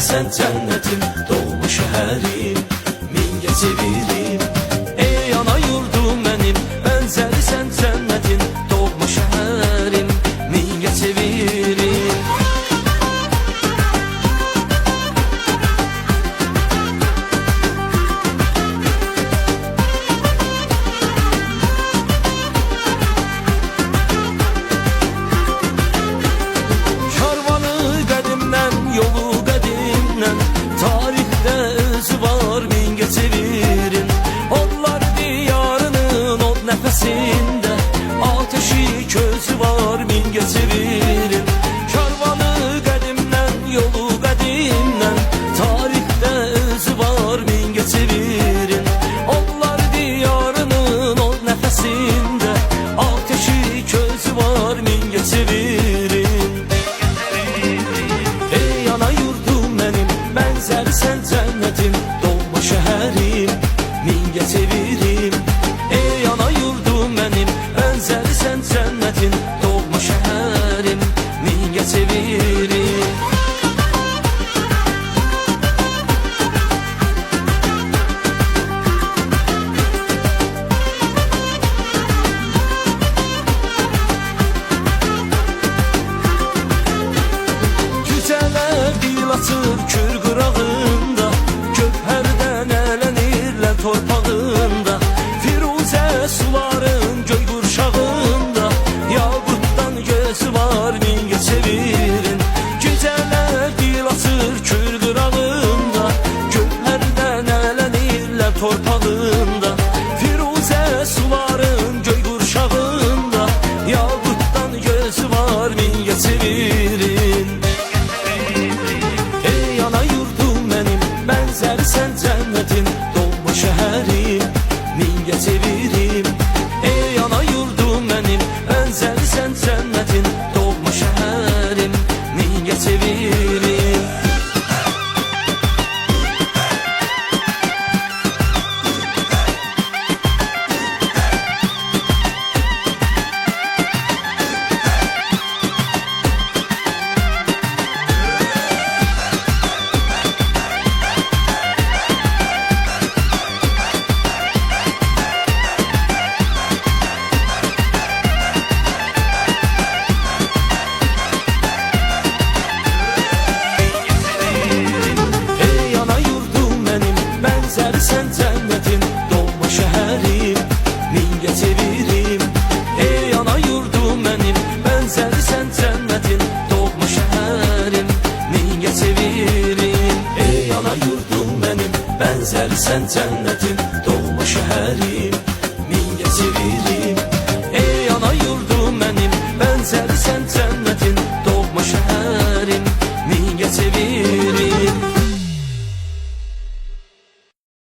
sen cennetim, doğma şehrim, min geçebilirim. Ey ana yurdum benim, benzeri sen cennetin, doğma şehrim, min geçebilirim. Nefesinde ateşi közü var, min geçebilirim. Karvanı qədimdən, yolu qədimdən, tarixdə özü var, min geçebilirim. Onlar diyarının o nefesinde ateşi közü var, min geçebilirim. Ey ana yurdum benim, benzer sen cennetim, doğma şehrim, min geçebilirim. Ey ana yurdum benim, benzeri sen cennetin, doğma şehrim, min geçebilirim. Güzeler dil açır kür qırağında, gövhərdən ələnirlər torpağında. Suların göy qurşağında, yaqutdan gözü var, min geçebilirim. Gecələr dil açır kür qırağında, gövhərdən ələnirlər torpağında. Firuzə suların göy qurşağında, yaqutdan gözü var, min geçebilirim. Ey ana yurdum benim, benzeri sen cennetin, doğma şehrim, min geçebilirim. Ey ana yurdum benim, benzeri sen cennetin, doğma şehrim, min geçebilirim. Sen cennetin, doğma şehrim, min geçebilirim. Ey ana yurdum benim, benzeri sen cennetin, doğma şehrim, min geçebilirim. Ey ana yurdum benim, benzeri sen cennetin, doğma şehrim, min geçebilirim. Ey ana yurdum benim, benzeri sen cennetin.